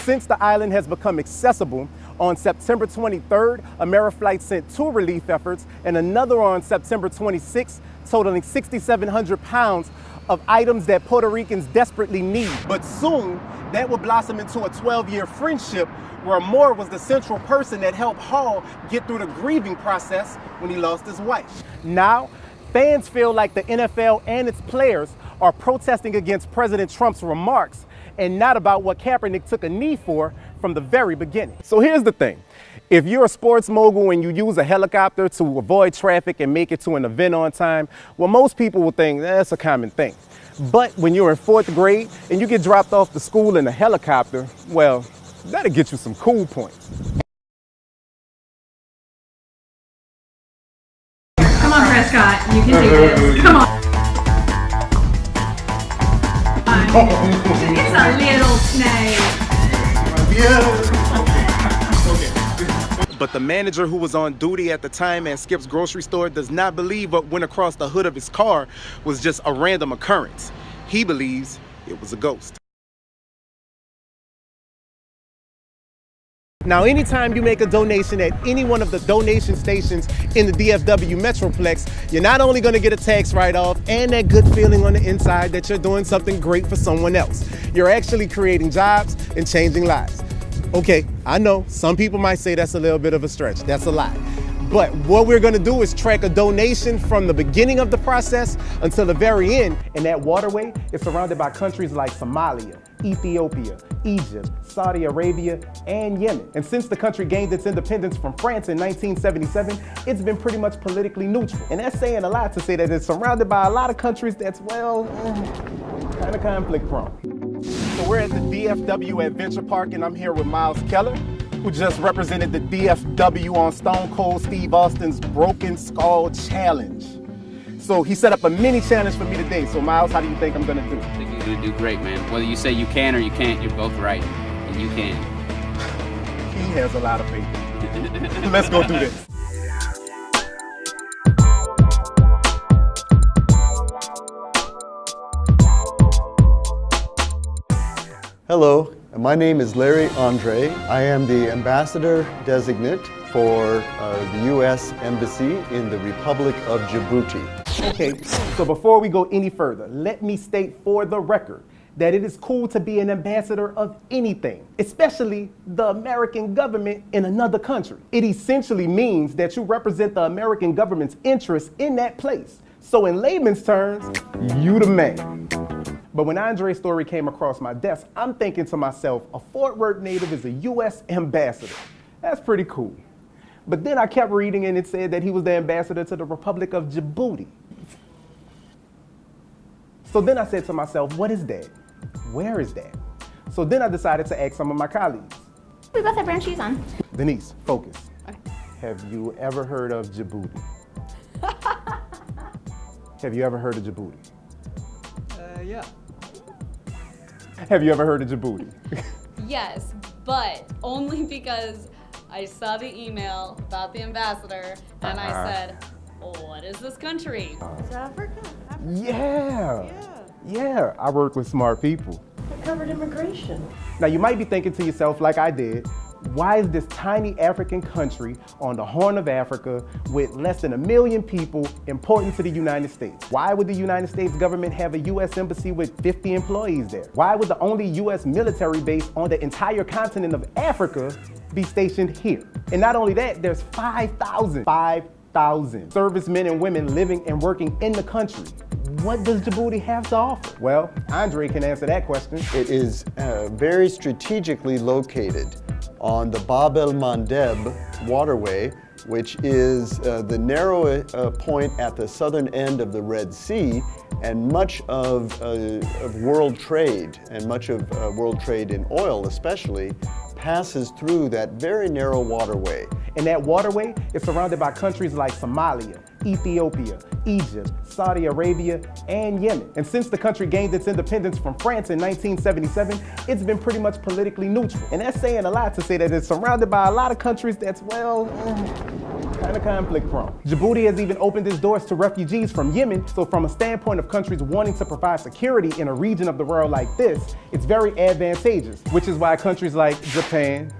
since the island has become accessible, on September 23rd, Ameriflight sent 2 relief efforts and another on September 26th, totaling 6,700 pounds of items that Puerto Ricans desperately need. But soon, that would blossom into a 12-year friendship where Moore was the central person that helped Hall get through the grieving process when he lost his wife. Now, fans feel like the NFL and its players are protesting against President Trump's remarks and not about what Kaepernick took a knee for from the very beginning. So here's the thing. If you're a sports mogul and you use a helicopter to avoid traffic and make it to an event on time, well, most people will think that's a common thing. But when you're in 4th grade and you get dropped off to school in a helicopter, well, that'll get you some cool points. Come on, Prescott, you can do this. Come on. It's a little snake. But the manager who was on duty at the time at Skip's grocery store does not believe what went across the hood of his car was just a random occurrence. He believes it was a ghost. Now, anytime you make a donation at any one of the donation stations in the DFW Metroplex, you're not only going to get a tax write-off and that good feeling on the inside that you're doing something great for someone else. You're actually creating jobs and changing lives. Okay, I know some people might say that's a little bit of a stretch. That's a lie. But what we're going to do is track a donation from the beginning of the process until the very end. And that waterway is surrounded by countries like Somalia, Ethiopia, Egypt, Saudi Arabia, and Yemen. And since the country gained its independence from France in 1977, it's been pretty much politically neutral. And that's saying a lot to say that it's surrounded by a lot of countries that's, well, kind of conflict prone. So we're at the DFW Adventure Park, and I'm here with Miles Keller, who just represented the DFW on Stone Cold Steve Austin's Broken Skull Challenge. So he set up a mini challenge for me today. So Miles, how do you think I'm gonna do? I think you're gonna do great, man. Whether you say you can or you can't, you're both right. And you can. He has a lot of faith. Let's go do this. Hello, my name is Larry Andre. I am the Ambassador Designate for the U.S. Embassy in the Republic of Djibouti. Okay, so before we go any further, let me state for the record that it is cool to be an ambassador of anything, especially the American government in another country. It essentially means that you represent the American government's interests in that place. So in layman's terms, you the man. But when Andre's story came across my desk, I'm thinking to myself, a Fort Worth native is a U.S. ambassador. That's pretty cool. But then I kept reading and it said that he was the ambassador to the Republic of Djibouti. So then I said to myself, what is that? Where is that? So then I decided to ask some of my colleagues. We both have brown shoes on. Denise, focus. Okay. Have you ever heard of Djibouti? Have you ever heard of Djibouti? Yeah. Have you ever heard of Djibouti? Yes, but only because I saw the email about the ambassador and I said, what is this country? It's Africa. Yeah, I work with smart people. I covered immigration. Now you might be thinking to yourself like I did, why is this tiny African country on the Horn of Africa with less than 1 million people important to the United States? Why would the United States government have a U.S. embassy with 50 employees there? Why would the only U.S. military base on the entire continent of Africa be stationed here? And not only that, there's 5,000 servicemen and women living and working in the country. What does Djibouti have to offer? Well, Andre can answer that question. It is very strategically located on the Bab el-Mandeb waterway, which is the narrow point at the southern end of the Red Sea, and much of world trade, and much of world trade in oil especially, passes through that very narrow waterway. And that waterway is surrounded by countries like Somalia, Ethiopia, Egypt, Saudi Arabia, and Yemen. And since the country gained its independence from France in 1977, it's been pretty much politically neutral. And that's saying a lot to say that it's surrounded by a lot of countries that's, well, kind of conflict prone. Djibouti has even opened its doors to refugees from Yemen, so from a standpoint of countries wanting to provide security in a region of the world like this, it's very advantageous, which is why countries like Japan,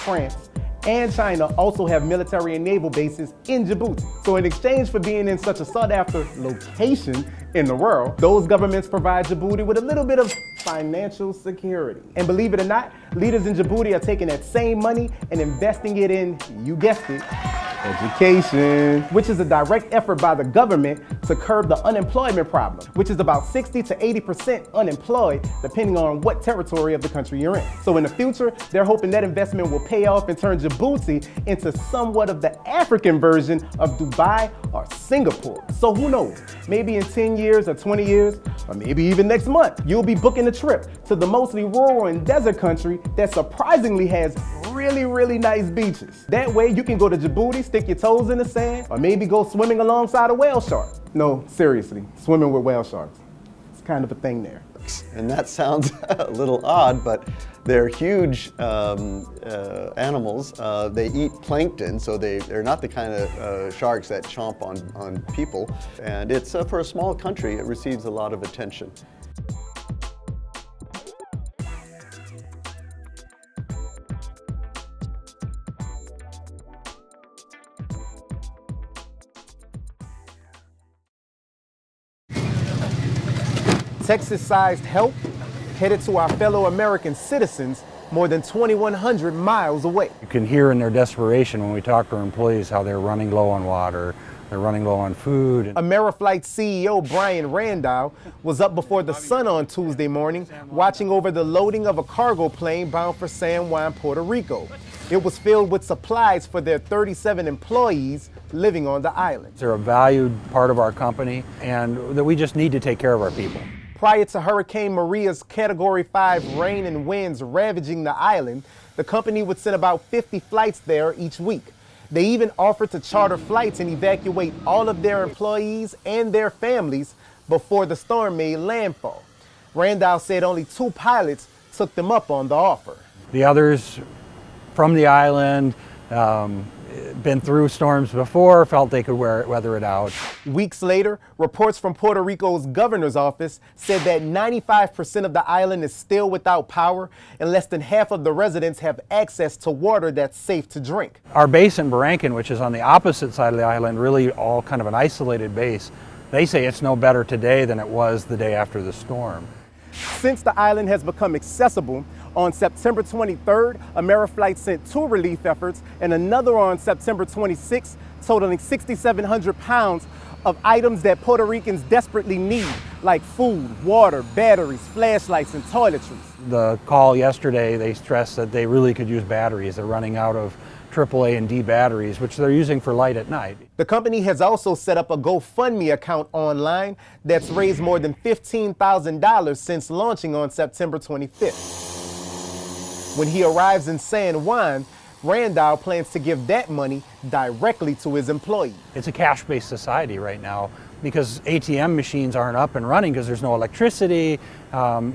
France, and China also have military and naval bases in Djibouti. So in exchange for being in such a sought-after location in the world, those governments provide Djibouti with a little bit of financial security. And believe it or not, leaders in Djibouti are taking that same money and investing it in, you guessed it, education, which is a direct effort by the government to curb the unemployment problem, which is about 60 to 80% unemployed, depending on what territory of the country you're in. So in the future, they're hoping that investment will pay off and turn Djibouti into somewhat of the African version of Dubai or Singapore. So who knows, maybe in 10 years or 20 years, or maybe even next month, you'll be booking a trip to the mostly rural and desert country that surprisingly has really nice beaches. That way you can go to Djibouti, stick your toes in the sand, or maybe go swimming alongside a whale shark. No, seriously, swimming with whale sharks. It's kind of a thing there. And that sounds a little odd, but they're huge animals. They eat plankton, so they're not the kind of sharks that chomp on people. And it's, for a small country, it receives a lot of attention. Texas-sized help headed to our fellow American citizens more than 2,100 miles away. You can hear in their desperation when we talk to our employees how they're running low on water, they're running low on food. Ameriflight CEO Brian Randall was up before the sun on Tuesday morning watching over the loading of a cargo plane bound for San Juan, Puerto Rico. It was filled with supplies for their 37 employees living on the island. They're a valued part of our company, and that we just need to take care of our people. Prior to Hurricane Maria's Category 5 rain and winds ravaging the island, the company would send about 50 flights there each week. They even offered to charter flights and evacuate all of their employees and their families before the storm made landfall. Randall said only 2 pilots took them up on the offer. The others from the island, been through storms before, felt they could weather it out. Weeks later, reports from Puerto Rico's governor's office said that 95% of the island is still without power and less than half of the residents have access to water that's safe to drink. Our base in Barranquín, which is on the opposite side of the island, really all kind of an isolated base, they say it's no better today than it was the day after the storm. Since the island has become accessible, on September 23rd, Ameriflight sent 2 relief efforts and another on September 26th, totaling 6,700 pounds of items that Puerto Ricans desperately need, like food, water, batteries, flashlights, and toiletries. The call yesterday, they stressed that they really could use batteries. They're running out of AAA and D batteries, which they're using for light at night. The company has also set up a GoFundMe account online that's raised more than $15,000 since launching on September 25th. When he arrives in San Juan, Randall plans to give that money directly to his employees. It's a cash-based society right now because ATM machines aren't up and running because there's no electricity.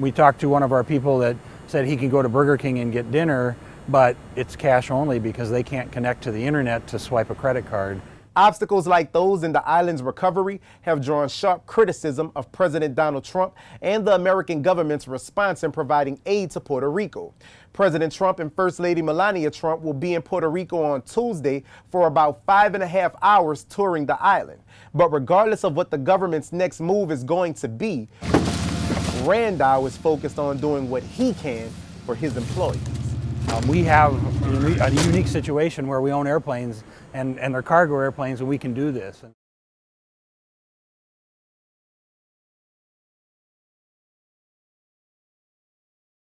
We talked to one of our people that said he can go to Burger King and get dinner, but it's cash only because they can't connect to the internet to swipe a credit card. Obstacles like those in the island's recovery have drawn sharp criticism of President Donald Trump and the American government's response in providing aid to Puerto Rico. President Trump and First Lady Melania Trump will be in Puerto Rico on Tuesday for about 5.5 hours touring the island. But regardless of what the government's next move is going to be, Randall is focused on doing what he can for his employees. We have a unique situation where we own airplanes and they're cargo airplanes, and we can do this.